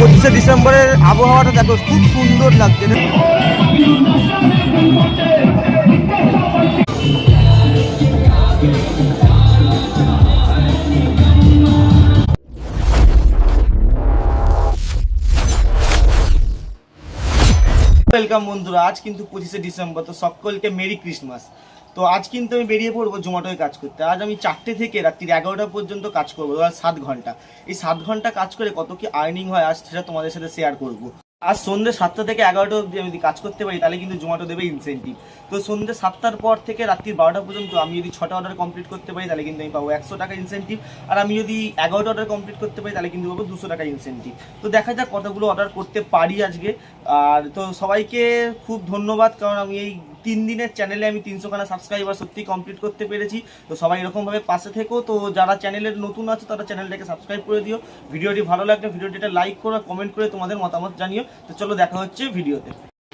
25শে ডিসেম্বরের আবহাওয়াটা দেখো, খুব সুন্দর লাগছে। ওয়েলকাম বন্ধুরা, আজ কিন্তু 25শে ডিসেম্বর, তো সকলকে মেরি ক্রিসমাস। তো আজ কিন্তু আমি বেরিয়ে পড়বো জোম্যাটোয় কাজ করতে। আজ আমি 4টে থেকে রাত্রির 11টা পর্যন্ত কাজ করবো, 7 ঘন্টা। এই 7 ঘন্টা কাজ করে কত কি আর্নিং হয় আজ সেটা তোমাদের সাথে শেয়ার করবো। আজ সন্ধ্যে 7টা থেকে 11টা অবধি আমি যদি কাজ করতে পারি তাহলে কিন্তু জোম্যাটো দেবে ইনসেন্টিভ। তো সন্ধ্যে 7টার পর থেকে রাত্রি 12টা পর্যন্ত আমি যদি 6টা অর্ডার কমপ্লিট করতে পারি তাহলে কিন্তু আমি পাবো 100 টাকা ইনসেন্টিভ। আর আমি যদি 11টা অর্ডার কমপ্লিট করতে পারি তাহলে কিন্তু পাবো 200 টাকা ইনসেন্টিভ। তো দেখা যাক কতগুলো অর্ডার করতে পারি আজকে। আর তো সবাইকে খুব ধন্যবাদ, কারণ আমি এই 3 দিনের চ্যানেলে আমি 300খানা সাবস্ক্রাইবার সত্যি কমপ্লিট করতে পেরেছি। তো সবাই এরকমভাবে পাশে থেকো। তো যারা চ্যানেলের নতুন আছে তারা চ্যানেলটাকে সাবস্ক্রাইব করে দিও। ভিডিওটি ভালো লাগলে ভিডিওটিতে লাইক করো, কমেন্ট করে তোমাদের মতামত জানিও। তো চলো দেখা হচ্ছে ভিডিওতে।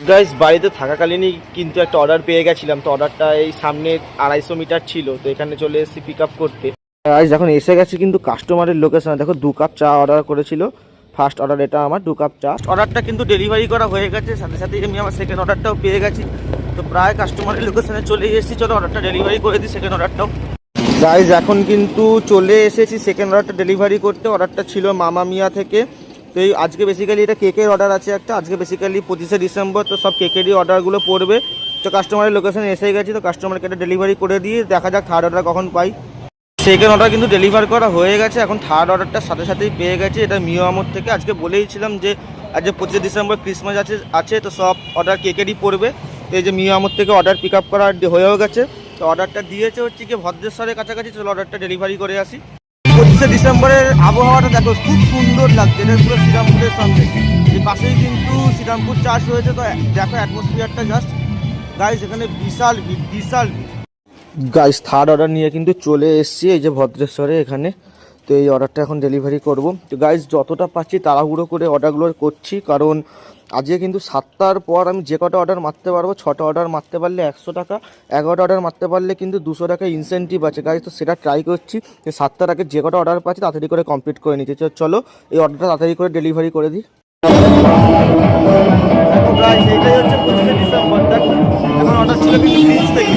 গাইস, বাড়িতে থাকাকালীনই কিন্তু একটা অর্ডার পেয়ে গেছিলাম। তো অর্ডারটা এই সামনে 250 মিটার ছিল, তো এখানে চলে এসেছি পিক আপ করতে। গাইস, যখন এসে গেছি কিন্তু কাস্টমারের লোকেশনে দেখো, 2 কাপ চা অর্ডার করেছিল। ফার্স্ট অর্ডার এটা আমার 2 কাপ চা। অর্ডারটা কিন্তু ডেলিভারি করা হয়ে গেছে, সাথে সাথে আমি আমার সেকেন্ড অর্ডারটাও পেয়ে গেছি। তো প্রায় কাস্টমারের লোকেশনে চলে এসেছি। চলো অর্ডারটা ডেলিভারি করে দিই, সেকেন্ড অর্ডারটাও। গাইস, এখন কিন্তু চলে এসেছি সেকেন্ড অর্ডারটা ডেলিভারি করতে। অর্ডারটা ছিল মামা মিয়া থেকে। তো এই আজকে বেসিক্যালি এটা কেকের অর্ডার আছে একটা। আজকে বেসিক্যালি 25শে ডিসেম্বর, তো সব কেকেরই অর্ডারগুলো পড়বে। তো কাস্টমারের লোকেশনে এসে গেছি, তো কাস্টমারকে এটা ডেলিভারি করে দিয়ে দেখা যাক থার্ড অর্ডার কখন পাই। সেকেন্ড অর্ডার কিন্তু ডেলিভার করা হয়ে গেছে, এখন থার্ড অর্ডারটার সাথে সাথেই পেয়ে গেছে। এটা মিও আমর থেকে। আজকে বলেইছিলাম যে আজকে 25শে ডিসেম্বর ক্রিসমাস আছে, তো সব অর্ডার কেকেরই পড়বে। তো এই যে মিও আমর থেকে অর্ডার পিক আপ করা হয়েও গেছে। তো অর্ডারটা দিয়েছে হচ্ছে কি ভদ্রেশ্বরের কাছাকাছি। চলো অর্ডারটা ডেলিভারি করে আসি। 25শে ডিসেম্বরের আবহাওয়াটা দেখো, খুব সুন্দর লাগছে। এটা পুরো শ্রীরামপুরের সামনে, এই পাশেই কিন্তু শ্রীরামপুর চাষ হয়েছে। তো দেখো অ্যাটমসফিয়ারটা জাস্ট। গাইস, এখানে বিশাল ভিড়, বিশাল ভিড়। গাইস, থার্ড অর্ডার নিয়ে কিন্তু চলে এসেছি এই যে ভদ্রেশ্বরে এখানে। তো এই অর্ডারটা এখন ডেলিভারি করব। তো গাইস, যতটা পাচ্ছি তাড়াহুড়ো করে অর্ডারগুলো করছি, কারণ আজকে কিন্তু 7টার পর আমি যে কটা অর্ডার মারতে পারবো, 6টা অর্ডার মারতে পারলে 100 টাকা, 11টা অর্ডার মারতে পারলে কিন্তু 200 টাকা ইনসেন্টিভ আছে। গাইস, তো সেটা ট্রাই করছি। 7টার আগে যে কটা অর্ডার পাচ্ছি তাড়াতাড়ি করে কমপ্লিট করে নিতে। চলো এই অর্ডারটা তাড়াতাড়ি করে ডেলিভারি করে দিই। দেখো গাইস, এইটাই হচ্ছে 25শে ডিসেম্বর। দেখো এখন অর্ডার ছিল কিন্তু প্লিজ থেকে।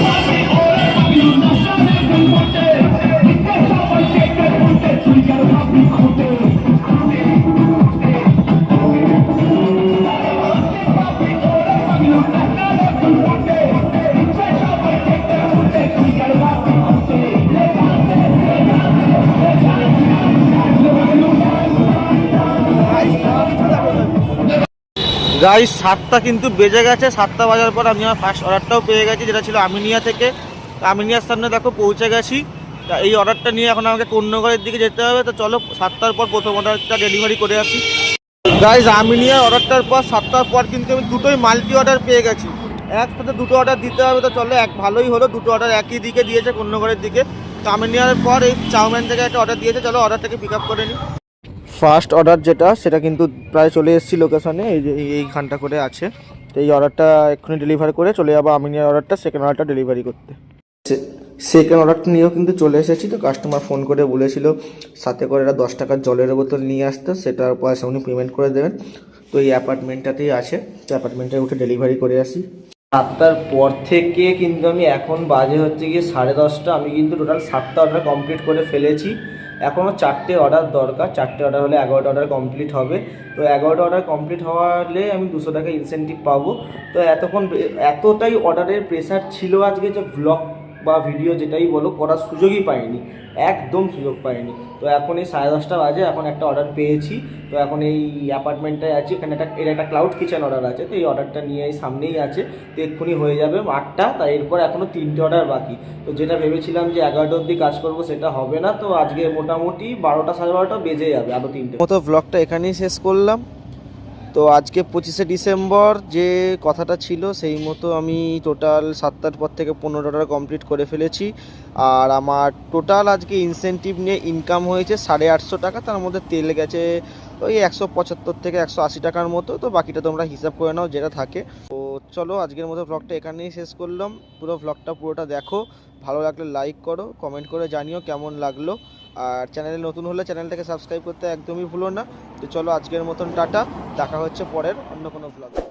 গাইস, 7টা কিন্তু বেজে গেছে। 7টা বাজার পর আমি আমার ফার্স্ট অর্ডারটাও পেয়ে গেছি, যেটা ছিল আমিনিয়া থেকে। আমিনিয়ার সামনে দেখো পৌঁছে গেছি। তা এই অর্ডারটা নিয়ে এখন আমাকে কন্যগড়ের দিকে যেতে হবে। তো চলো 7টার পর প্রথম অর্ডারটা ডেলিভারি করে আসি। গাইস, আমিনিয়ার অর্ডারটার পর 7টার পর কিন্তু আমি দুটোই মাল্টি অর্ডার পেয়ে গেছি। একসাথে দুটো অর্ডার দিতে হবে। তো চলো ভালোই হলো, দুটো অর্ডার একই দিকে দিয়েছে, কন্যগড়ের দিকে। তো আমিনিয়ার পর এই চাউমিন থেকে একটা অর্ডার দিয়েছে। চলো অর্ডারটাকে পিক আপ করে নিই। ফার্স্ট অর্ডার যেটা, সেটা কিন্তু প্রায় চলে এসেছি লোকেশনে। এই যে এইখানটা করে আছে। তো এই অর্ডারটা এক্ষুনি ডেলিভারি করে চলে যাবো আমিনিয়ার অর্ডারটা, সেকেন্ড অর্ডারটা ডেলিভারি করতে। সেকেন্ড অর্ডারটা নিয়েও কিন্তু চলে এসেছি। তো কাস্টমার ফোন করে বলেছিল সাথে করে একটা 10 টাকার জলের বোতল নিয়ে আসতে, সেটার পয়সা উনি পেমেন্ট করে দেবেন। তো এই অ্যাপার্টমেন্টটাতেই আছে। তো অ্যাপার্টমেন্টে উঠে ডেলিভারি করে আসি। 7টার পর থেকে কিন্তু আমি এখন বাজে হচ্ছে গিয়ে 10:30। আমি কিন্তু টোটাল 7টা অর্ডার কমপ্লিট করে ফেলেছি। এখনও 4টে অর্ডার দরকার। 4টে অর্ডার হলে 11টা অর্ডার কমপ্লিট হবে। তো 11টা অর্ডার কমপ্লিট হওয়ালে আমি 200 টাকা ইনসেন্টিভ পাবো। তো এতটাই অর্ডারের প্রেশার ছিল আজকে যে ভ্লগ বা ভিডিও যেটাই বলো করার সুযোগই পাইনি, একদম সুযোগ পাইনি। তো এখন এই 10:30 বাজে, এখন একটা অর্ডার পেয়েছি। তো এখন এই অ্যাপার্টমেন্টটায় আছি। এখানে একটা ক্লাউড কিচেন অর্ডার আছে। তো এই অর্ডারটা নিয়ে এই সামনেই আছে। তো এক্ষুনি হয়ে যাবে 8টা। তাই এরপর এখনও 3টে অর্ডার বাকি। তো যেটা ভেবেছিলাম যে 11টা অবধি কাজ করবো, সেটা হবে না। তো আজকে মোটামুটি 12টা 12:30 বেজে যাবে, আরও 3টে মতো। ব্লগটা এখানেই শেষ করলাম। তো আজকে 25শে ডিসেম্বর যে কথাটা ছিল সেই মতো আমি টোটাল 7টার পর থেকে 15টা অর্ডার কমপ্লিট করে ফেলেছি। আর আমার টোটাল আজকে ইনসেন্টিভ নিয়ে ইনকাম হয়েছে 850 টাকা। তার মধ্যে তেল গেছে ওই 175 থেকে 180 টাকার মতো। তো বাকিটা তোমরা হিসাব করে নাও যেটা থাকে। তো চলো আজকের মতো ব্লগটা এখানেই শেষ করলাম। পুরোটা দেখো, ভালো লাগলে লাইক করো, কমেন্ট করে জানিও কেমন লাগলো। আর চ্যানেলে নতুন হলে চ্যানেলটাকে সাবস্ক্রাইব করতে একদমই ভুলো না। তো চলো আজকের মতন টাটা, দেখা হচ্ছে পরের অন্য কোনো ব্লগে।